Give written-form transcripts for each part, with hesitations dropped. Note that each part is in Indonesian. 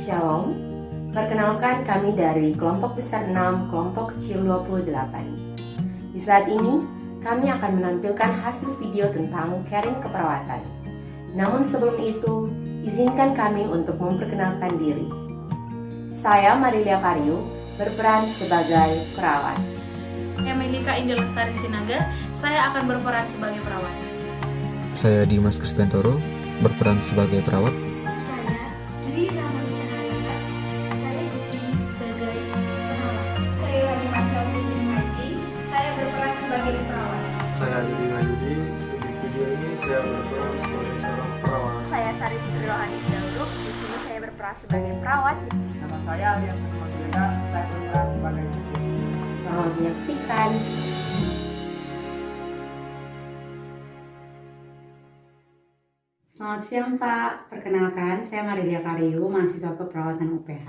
Shalom, perkenalkan kami dari kelompok besar 6, kelompok kecil 28. Di saat ini, kami akan menampilkan hasil video tentang caring keperawatan. Namun sebelum itu, izinkan kami untuk memperkenalkan diri. Saya Marilia Karyu, berperan sebagai perawat. Saya Melika Indah Lestari Sinaga, saya akan berperan sebagai perawat. Saya Dimas Kristiantoro, berperan sebagai perawat. Saya Dwi Ramalita Halala, saya di sini sebagai perawat. Saya Lagi Marcel Maiti, saya berperan sebagai perawat. Saya Didi Wahyudi, di video ini saya berperan sebagai seorang perawat. Saya Sari Putri Rohani Sidauruk, di sini saya berperan sebagai perawat. Nama saya Alias Beda, saya berperan sebagai Selamat menyaksikan. Selamat siang Pak, perkenalkan saya Marilia Karyu, mahasiswa keperawatan UPH.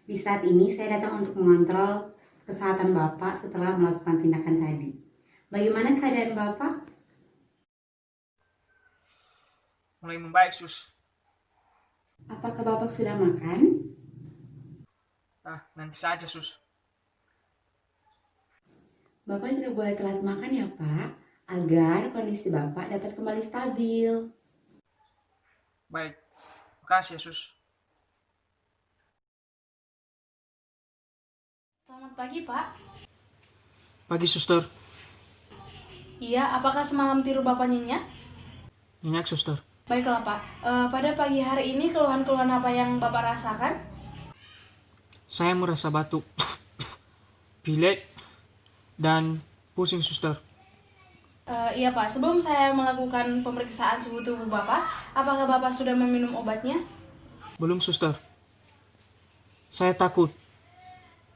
Di saat ini saya datang untuk mengontrol kesehatan Bapak setelah melakukan tindakan tadi. Bagaimana keadaan Bapak? mulai membaik, Sus. Apakah Bapak sudah makan? Nanti saja, Sus. Bapak tidak boleh telat makan ya Pak, agar kondisi Bapak dapat kembali stabil. Baik. Makasih ya, Sus. Selamat pagi, Pak. Pagi, Suster. Iya, apakah semalam tidur Bapak nyenyak? Nyenyak, Suster. Baiklah, Pak. Pada pagi hari ini keluhan-keluhan apa yang Bapak rasakan? Saya merasa batuk, pilek, dan pusing, Suster. Iya, Pak. Sebelum saya melakukan pemeriksaan suhu tubuh Bapak, apakah Bapak sudah meminum obatnya? Belum, Suster. Saya takut.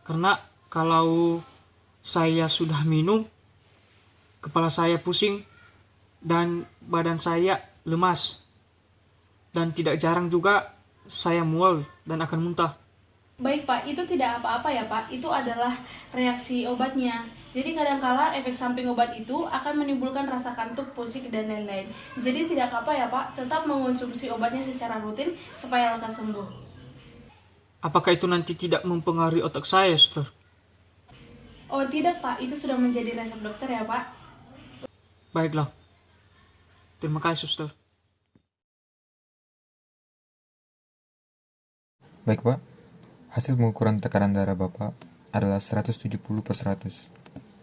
Karena kalau saya sudah minum, kepala saya pusing, dan badan saya lemas. Dan tidak jarang juga saya mual dan akan muntah. Baik, Pak. Itu tidak apa-apa ya, Pak. Itu adalah reaksi obatnya. Jadi kadangkala efek samping obat itu akan menimbulkan rasa kantuk, pusing, dan lain-lain. Jadi tidak apa ya, Pak. Tetap mengonsumsi obatnya secara rutin supaya lekas sembuh. Apakah itu nanti tidak mempengaruhi otak saya, Suster? Oh tidak, Pak. Itu sudah menjadi resep dokter ya, Pak. Baiklah. Terima kasih, Suster. Baik Pak, hasil pengukuran tekanan darah Bapak adalah 170/100.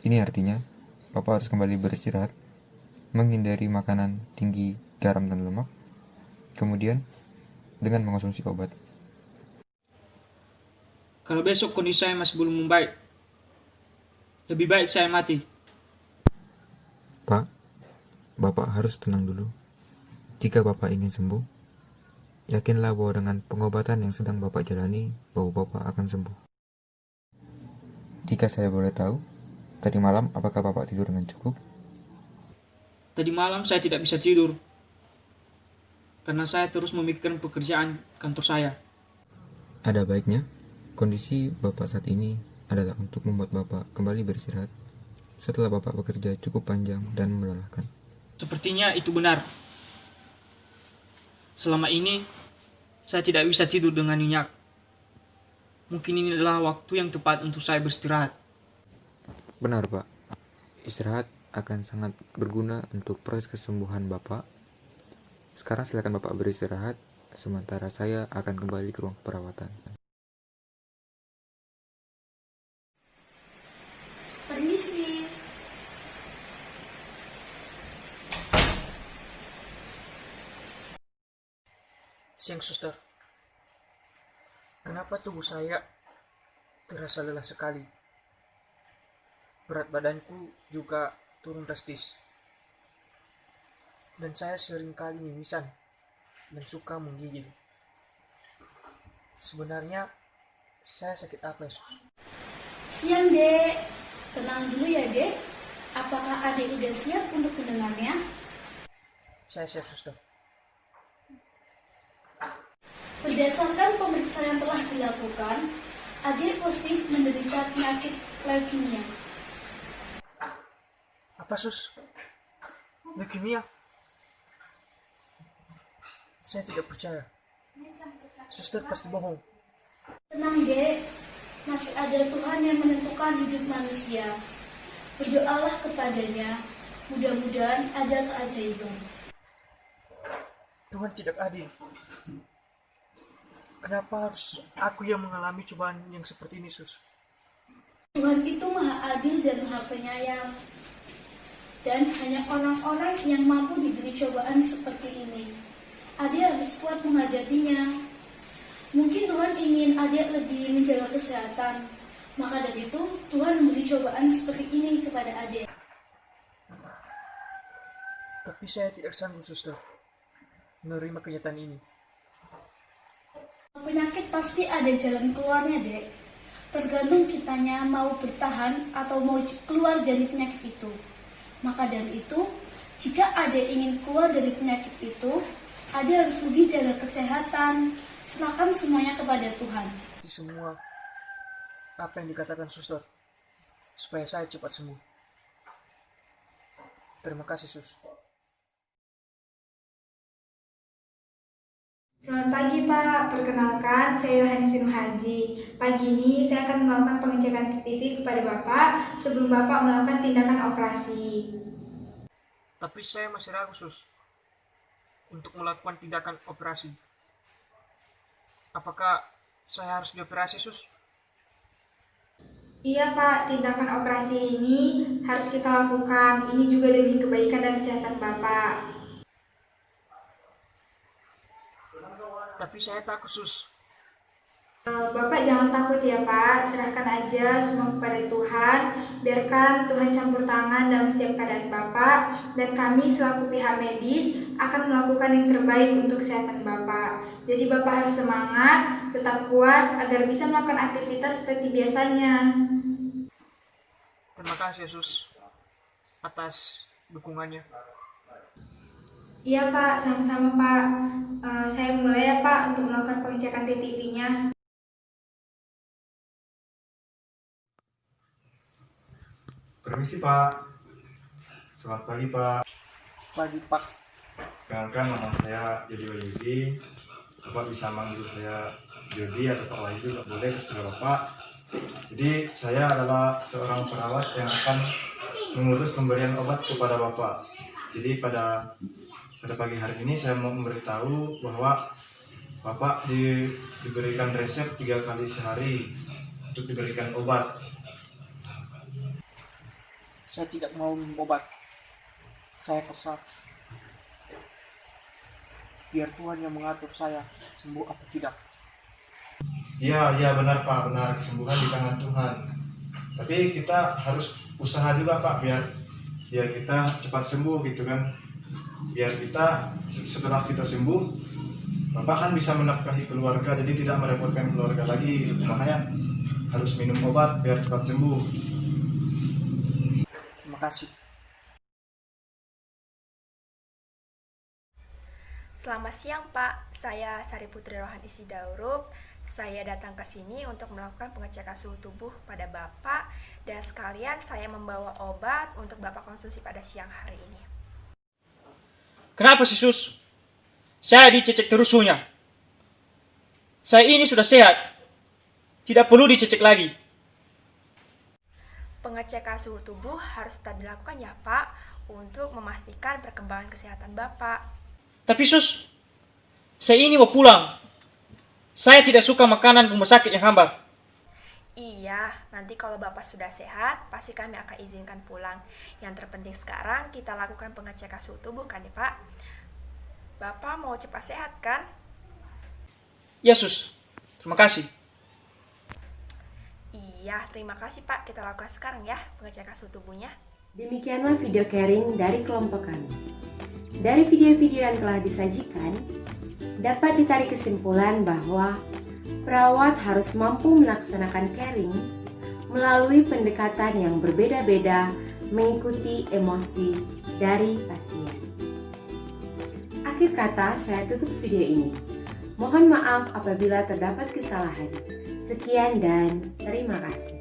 Ini artinya, Bapak harus kembali beristirahat, menghindari makanan tinggi garam dan lemak, kemudian dengan mengonsumsi obat. Kalau besok kondisi saya masih belum membaik, lebih baik saya mati. Pak, Bapak harus tenang dulu. Jika Bapak ingin sembuh, yakinlah bahwa dengan pengobatan yang sedang Bapak jalani, bahwa Bapak akan sembuh. Jika saya boleh tahu, tadi malam apakah Bapak tidur dengan cukup? Tadi malam saya tidak bisa tidur, karena saya terus memikirkan pekerjaan kantor saya. Ada baiknya, kondisi Bapak saat ini adalah untuk membuat Bapak kembali beristirahat setelah Bapak bekerja cukup panjang dan melelahkan. Sepertinya itu benar. Selama ini, saya tidak bisa tidur dengan nyenyak. Mungkin ini adalah waktu yang tepat untuk saya beristirahat. Benar Pak, istirahat akan sangat berguna untuk proses kesembuhan Bapak. Sekarang silakan Bapak beristirahat, sementara saya akan kembali ke ruang perawatan. Permisi. Siang, Suster. Kenapa tubuh saya terasa lelah sekali? Berat badanku juga turun drastis. Dan saya sering kali mimisan dan suka menggigil. Sebenarnya saya sakit apa ya, Sus? Siang, Dek. Tenang dulu ya, Dek. Apakah Adek udah siap untuk mendengarnya? Saya siap, Suster. Berdasarkan pemeriksaan yang telah dilakukan, Adek positif menderita penyakit leukemia. Apa, Sus? Leukemia? Saya tidak percaya. Suster pasti bohong. Tenang dek, masih ada Tuhan yang menentukan hidup manusia. Berdoalah kepadanya, mudah-mudahan ada keajaiban. Tuhan tidak adil. Kenapa harus aku yang mengalami cobaan yang seperti ini, Sus? Tuhan itu maha adil dan maha penyayang. Dan hanya orang-orang yang mampu diberi cobaan seperti ini. Adik harus kuat menghadapinya. Mungkin Tuhan ingin adik lebih menjaga kesehatan. Maka dari itu, Tuhan memberi cobaan seperti ini kepada adik. Tapi saya tidak sanggup, Suster, menerima kenyataan ini. Penyakit pasti ada jalan keluarnya, dek. Tergantung kitanya mau bertahan atau mau keluar dari penyakit itu. Maka dari itu, jika ada ingin keluar dari penyakit itu, ada harus lebih jaga kesehatan. Serahkan semuanya kepada Tuhan. Semua apa yang dikatakan Suster, supaya saya cepat sembuh. Terima kasih, Sus. Selamat pagi Pak, perkenalkan saya Yohanes Haji. Pagi ini saya akan melakukan pengecekan TV kepada Bapak sebelum Bapak melakukan tindakan operasi. Tapi saya masih ragu, Sus, untuk melakukan tindakan operasi. Apakah saya harus dioperasi, Sus? Iya Pak, tindakan operasi ini harus kita lakukan. Ini juga demi kebaikan dan kesehatan Bapak. Tapi saya takut, Sus. Bapak jangan takut ya Pak, serahkan aja semua kepada Tuhan. Biarkan Tuhan campur tangan dalam setiap keadaan Bapak. Dan kami selaku pihak medis akan melakukan yang terbaik untuk kesehatan Bapak. Jadi Bapak harus semangat, tetap kuat agar bisa melakukan aktivitas seperti biasanya. Terima kasih, Sus, atas dukungannya. Iya Pak, sama-sama Pak. Saya mulai ya Pak untuk melakukan pengecekan TTV-nya. Permisi Pak. Selamat pagi Pak. Pagi, Pak. Perkenalkan nama saya Jody Wahyudi. Bapak bisa manggil saya Jody atau Pak Wahyudi, boleh terserah Bapak. Jadi saya adalah seorang perawat yang akan mengurus pemberian obat kepada Bapak. Jadi pada pagi hari ini saya mau memberitahu bahwa Bapak diberikan resep 3 kali sehari untuk diberikan obat. Saya tidak mau minum obat. Saya pasrah. Biar Tuhan yang mengatur saya sembuh atau tidak. Iya benar Pak, benar, kesembuhan di tangan Tuhan. Tapi kita harus usaha juga Pak biar kita cepat sembuh gitu kan. Biar kita setelah kita sembuh, Bapak kan bisa menafkahi keluarga, jadi tidak merepotkan keluarga lagi gitu. Makanya harus minum obat biar cepat sembuh. Terima kasih. Selamat siang Pak, saya Sari Putri Rohan Isi Daurup. Saya datang ke sini untuk melakukan pengecekan suhu tubuh pada Bapak dan sekalian saya membawa obat untuk Bapak konsumsi pada siang hari ini. Kenapa sih, Sus? Saya dicecek terus suhunya. Saya ini sudah sehat. Tidak perlu dicecek lagi. Pengecekan suhu tubuh harus tetap dilakukan ya Pak untuk memastikan perkembangan kesehatan Bapak. Tapi Sus, saya ini mau pulang. Saya tidak suka makanan rumah sakit yang hambar. Iya, nanti kalau Bapak sudah sehat, pasti kami akan izinkan pulang. Yang terpenting sekarang kita lakukan pengecekan suhu tubuh kan ya Pak? Bapak mau cepat sehat kan? Ya Sus, terima kasih. Iya, terima kasih Pak. Kita lakukan sekarang ya pengecekan suhu tubuhnya. Demikianlah video caring dari kelompok kami. Dari video-video yang telah disajikan, dapat ditarik kesimpulan bahwa perawat harus mampu melaksanakan caring melalui pendekatan yang berbeda-beda mengikuti emosi dari pasien. Akhir kata, saya tutup video ini. Mohon maaf apabila terdapat kesalahan. Sekian dan terima kasih.